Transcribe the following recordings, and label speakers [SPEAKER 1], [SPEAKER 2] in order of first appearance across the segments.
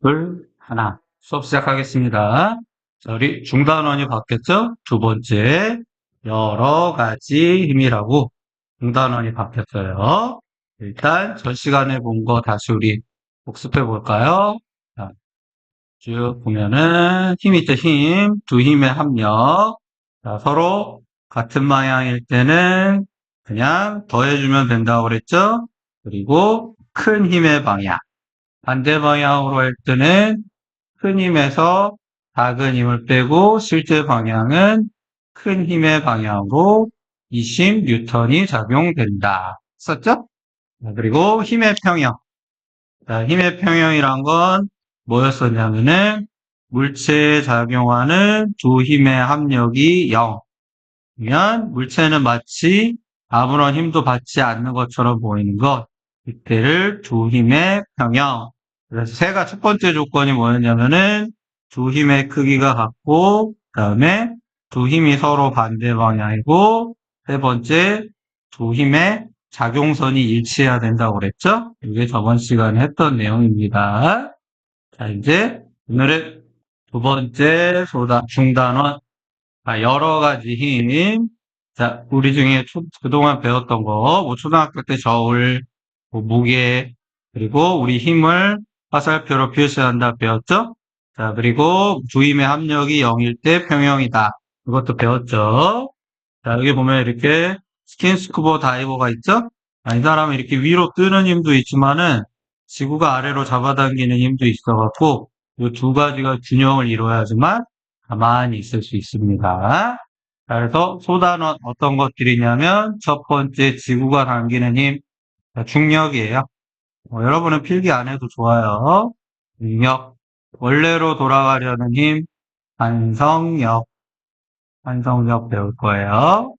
[SPEAKER 1] 둘, 하나. 수업 시작하겠습니다. 자, 우리 중단원이 바뀌었죠? 두 번째, 여러 가지 힘이라고 중단원이 바뀌었어요. 일단, 전 시간에 본 거 다시 우리 복습해 볼까요? 자, 쭉 보면은, 힘 있죠, 힘. 두 힘의 합력. 자, 서로 같은 방향일 때는 그냥 더해주면 된다고 그랬죠? 그리고 큰 힘의 방향. 반대 방향으로 할 때는 큰 힘에서 작은 힘을 빼고 실제 방향은 큰 힘의 방향으로 20N이 작용된다. 썼죠? 그리고 힘의 평형. 자, 힘의 평형이란 건 뭐였었냐면은 물체에 작용하는 두 힘의 합력이 0이면 물체는 마치 아무런 힘도 받지 않는 것처럼 보이는 것. 이때를 두 힘의 평형. 그래서 세가 첫 번째 조건이 뭐였냐면은 두 힘의 크기가 같고, 그다음에 두 힘이 서로 반대 방향이고, 세 번째 두 힘의 작용선이 일치해야 된다고 그랬죠? 이게 저번 시간에 했던 내용입니다. 자, 이제 오늘은 두 번째 중단원. 여러 가지 힘. 자, 우리 중에 그동안 배웠던 거, 뭐 초등학교 때 저울, 뭐 무게, 그리고 우리 힘을 화살표로 표시한다 배웠죠? 자, 그리고 두 힘의 합력이 0일 때 평형이다. 이것도 배웠죠? 자, 여기 보면 이렇게 스킨스쿠버 다이버가 있죠? 이 사람은 이렇게 위로 뜨는 힘도 있지만은 지구가 아래로 잡아당기는 힘도 있어갖고 이 두 가지가 균형을 이루어야지만 가만히 있을 수 있습니다. 자, 그래서 소단원 어떤 것들이냐면 첫 번째 지구가 당기는 힘, 중력이에요. 여러분은 필기 안 해도 좋아요. 중력, 원래로 돌아가려는 힘, 반성력, 반성력 배울 거예요.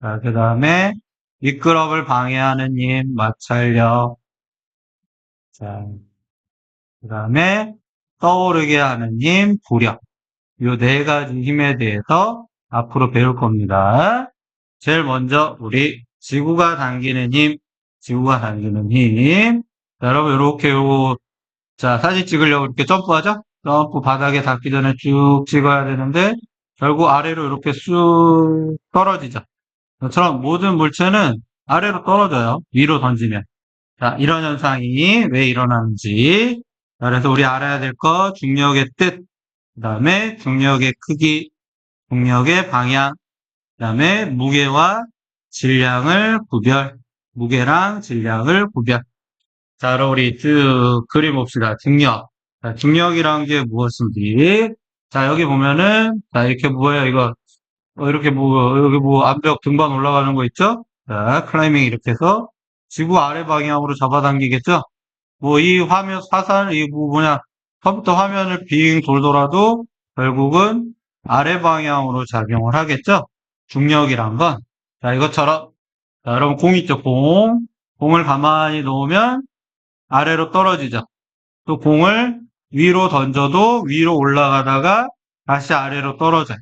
[SPEAKER 1] 자, 그 다음에 미끄럽을 방해하는 힘, 마찰력. 자, 그 다음에 떠오르게 하는 힘, 부력. 요 네 가지 힘에 대해서 앞으로 배울 겁니다. 제일 먼저 우리 지구가 당기는 힘, 지구가 당기는 힘. 자, 여러분 이렇게 자, 사진 찍으려고 이렇게 점프하죠? 점프 바닥에 닿기 전에 쭉 찍어야 되는데 결국 아래로 이렇게 쑥 떨어지죠. 이처럼 모든 물체는 아래로 떨어져요. 위로 던지면. 자, 이런 현상이 왜 일어나는지. 자, 그래서 우리 알아야 될 거, 중력의 뜻, 그 다음에 중력의 크기, 중력의 방향, 그 다음에 무게와 질량을 구별, 무게랑 질량을 구별. 자, 그럼 우리 쭉 그림 봅시다. 중력. 자, 중력이란 게 무엇인지. 자, 여기 보면은, 자, 이렇게 뭐예요, 이거. 이렇게 여기 암벽 등반 올라가는 거 있죠? 자, 클라이밍 이렇게 해서 지구 아래 방향으로 잡아당기겠죠? 이 화면, 사살, 처음부터 화면을 빙 돌더라도 결국은 아래 방향으로 작용을 하겠죠? 중력이란 건. 자, 이것처럼. 자, 여러분 공 있죠? 공. 공을 가만히 놓으면 아래로 떨어지죠? 또 공을 위로 던져도 위로 올라가다가 다시 아래로 떨어져요.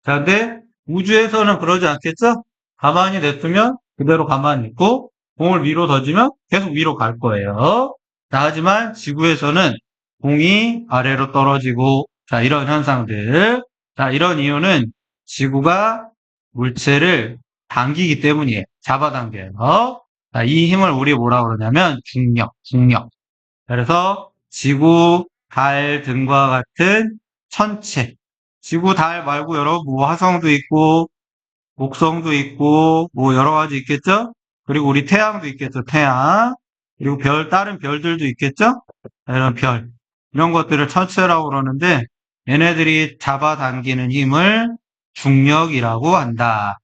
[SPEAKER 1] 자, 근데 우주에서는 그러지 않겠죠? 가만히 냅두면 그대로 가만히 있고, 공을 위로 던지면 계속 위로 갈 거예요. 자, 하지만 지구에서는 공이 아래로 떨어지고, 자, 이런 현상들. 자, 이런 이유는 지구가 물체를 당기기 때문이에요. 잡아당겨요. 자, 이 힘을 우리 뭐라 그러냐면 중력, 중력. 그래서 지구, 달 등과 같은 천체. 지구, 달 말고 여러분 뭐 화성도 있고 목성도 있고 뭐 여러 가지 있겠죠? 그리고 우리 태양도 있겠죠, 태양. 그리고 다른 별들도 있겠죠? 이런 별. 이런 것들을 천체라고 그러는데 얘네들이 잡아당기는 힘을 중력이라고 한다.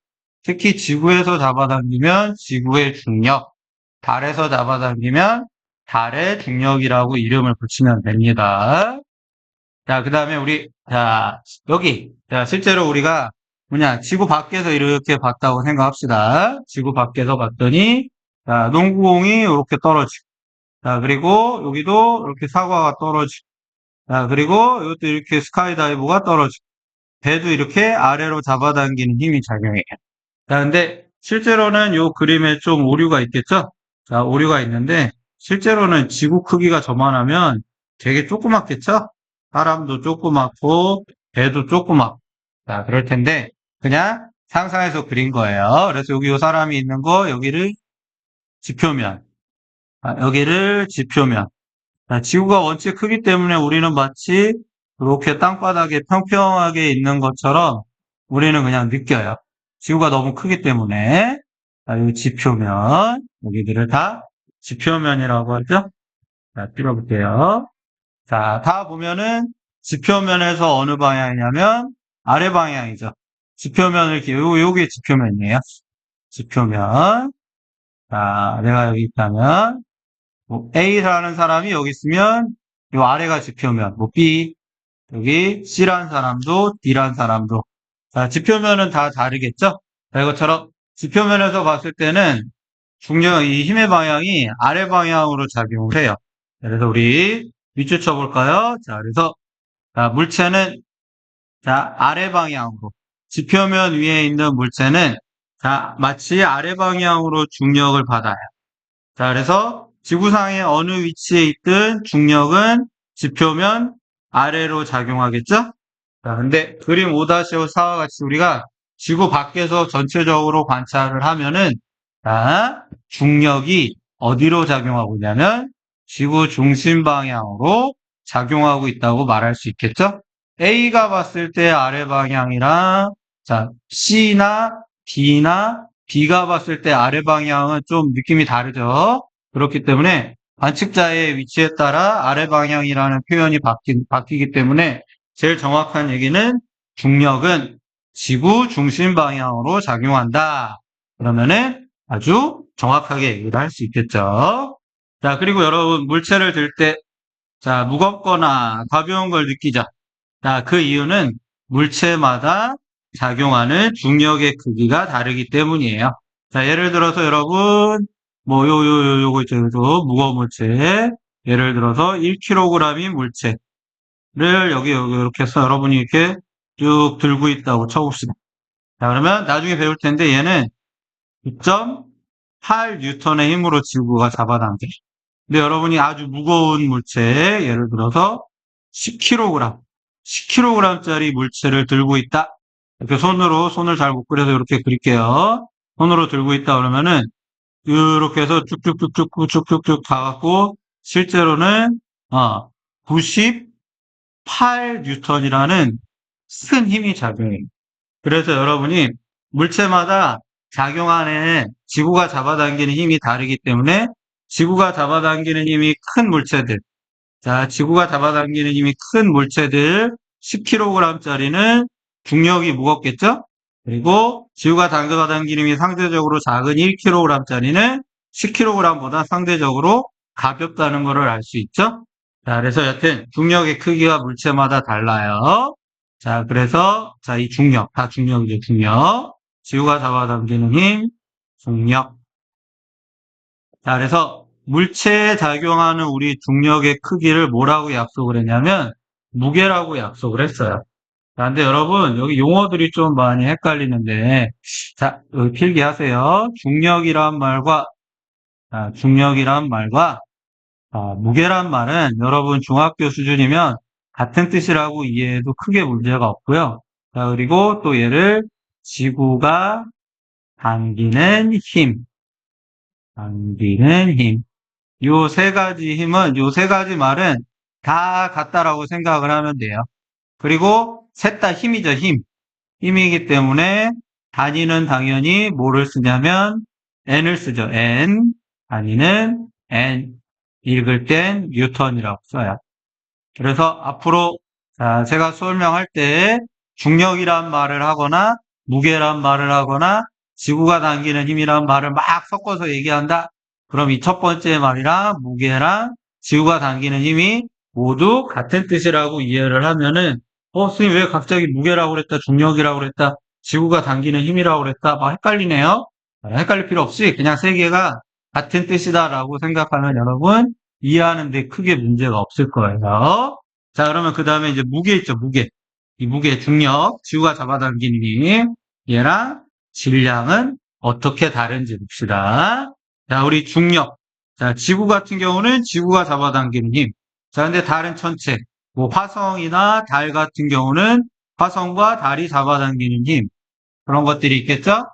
[SPEAKER 1] 특히 지구에서 잡아당기면 지구의 중력, 달에서 잡아당기면 달의 중력이라고 이름을 붙이면 됩니다. 자, 그 다음에 자, 실제로 우리가 지구 밖에서 이렇게 봤다고 생각합시다. 지구 밖에서 봤더니, 자, 농구공이 이렇게 떨어지고, 자, 그리고 여기도 이렇게 사과가 떨어지고, 자, 그리고 이것도 이렇게 스카이다이버가 떨어지고, 배도 이렇게 아래로 잡아당기는 힘이 작용해요. 자, 근데 실제로는 이 그림에 좀 오류가 있겠죠? 자, 오류가 있는데, 실제로는 지구 크기가 저만하면 되게 조그맣겠죠? 사람도 조그맣고, 배도 조그맣고. 자, 그럴 텐데, 그냥 상상해서 그린 거예요. 그래서 여기 요 사람이 있는 거, 여기를 지표면, 여기를 지표면. 자, 지구가 원체 크기 때문에 우리는 마치 이렇게 땅바닥에 평평하게 있는 것처럼 우리는 그냥 느껴요. 지구가 너무 크기 때문에. 자, 이 지표면, 여기들을 다 지표면이라고 하죠. 자, 띄워볼게요. 자, 다 보면은 지표면에서 어느 방향이냐면 아래 방향이죠. 지표면을 이렇게, 요게 지표면이에요. 지표면. 자, 내가 여기 있다면, 뭐 A라는 사람이 여기 있으면 요 아래가 지표면, 뭐 B, 여기 C라는 사람도 D라는 사람도. 자, 지표면은 다 다르겠죠? 자, 이것처럼 지표면에서 봤을 때는 중력, 이 힘의 방향이 아래 방향으로 작용을 해요. 그래서 우리 밑줄 쳐볼까요? 자, 그래서 자, 물체는 자, 아래 방향으로 지표면 위에 있는 물체는 자, 마치 아래 방향으로 중력을 받아요. 자, 그래서 지구상의 어느 위치에 있든 중력은 지표면 아래로 작용하겠죠? 자, 근데 그림 5-5와 같이 우리가 지구 밖에서 전체적으로 관찰을 하면은 자, 중력이 어디로 작용하고 있냐면 지구 중심 방향으로 작용하고 있다고 말할 수 있겠죠? A가 봤을 때 아래 방향이랑 자, C나 D나 B가 봤을 때 아래 방향은 좀 느낌이 다르죠? 그렇기 때문에 관측자의 위치에 따라 아래 방향이라는 표현이 바뀌기 때문에 제일 정확한 얘기는 중력은 지구 중심 방향으로 작용한다. 그러면은 아주 정확하게 얘기를 할 수 있겠죠. 자, 그리고 여러분 물체를 들 때, 자, 무겁거나 가벼운 걸 느끼자. 자, 그 이유는 물체마다 작용하는 중력의 크기가 다르기 때문이에요. 자, 예를 들어서 여러분, 뭐, 요거 있죠. 무거운 물체. 예를 들어서 1kg인 물체를 여기 이렇게 해서 여러분이 이렇게 쭉 들고 있다고 쳐봅시다. 자, 그러면 나중에 배울 텐데 얘는 9.8N의 힘으로 지구가 잡아당겨. 근데 여러분이 아주 무거운 물체, 예를 들어서 10kg, 10kg짜리 물체를 들고 있다. 이렇게 손을 잘 못 그려서 이렇게 그릴게요. 손으로 들고 있다 그러면은, 이렇게 해서 쭉쭉쭉쭉 가갖고, 실제로는, 98N이라는 큰 힘이 작용해요. 그래서 여러분이 물체마다 작용하는 지구가 잡아당기는 힘이 다르기 때문에 지구가 잡아당기는 힘이 큰 물체들, 자, 지구가 잡아당기는 힘이 큰 물체들 10kg짜리는 중력이 무겁겠죠? 그리고 지구가 잡아당기는 힘이 상대적으로 작은 1kg짜리는 10kg보다 상대적으로 가볍다는 것을 알 수 있죠? 자, 그래서 여튼 중력의 크기가 물체마다 달라요. 자, 그래서 자, 이 중력, 다 중력이죠, 중력. 지구가 잡아당기는 힘, 중력. 자, 그래서 물체에 작용하는 우리 중력의 크기를 뭐라고 약속을 했냐면 무게라고 약속을 했어요. 자, 근데 여러분 여기 용어들이 좀 많이 헷갈리는데 자, 여기 필기하세요. 중력이란 말과 무게란 말은 여러분 중학교 수준이면 같은 뜻이라고 이해해도 크게 문제가 없고요. 자, 그리고 또 얘를 지구가 당기는 힘, 당기는 힘. 요 세 가지 힘은, 요 세 가지 말은 다 같다라고 생각을 하면 돼요. 그리고 셋 다 힘이죠, 힘. 힘이기 때문에 단위는 당연히 뭐를 쓰냐면 n을 쓰죠. n. 단위는 n. 읽을 땐 뉴턴이라고 써요. 그래서 앞으로 자, 제가 설명할 때 중력이란 말을 하거나 무게란 말을 하거나 지구가 당기는 힘이란 말을 막 섞어서 얘기한다. 그럼 이 첫 번째 말이랑 무게랑 지구가 당기는 힘이 모두 같은 뜻이라고 이해를 하면은 선생님 왜 갑자기 무게라고 그랬다 중력이라고 그랬다 지구가 당기는 힘이라고 그랬다 막 헷갈리네요. 헷갈릴 필요 없이 그냥 세 개가 같은 뜻이다라고 생각하면 여러분 이해하는 데 크게 문제가 없을 거예요. 자, 그러면 그 다음에 이제 무게 있죠, 무게. 이 무게, 중력, 지구가 잡아당기는 힘, 얘랑 질량은 어떻게 다른지 봅시다. 자, 우리 중력. 자, 지구 같은 경우는 지구가 잡아당기는 힘. 자, 근데 다른 천체, 뭐 화성이나 달 같은 경우는 화성과 달이 잡아당기는 힘, 그런 것들이 있겠죠?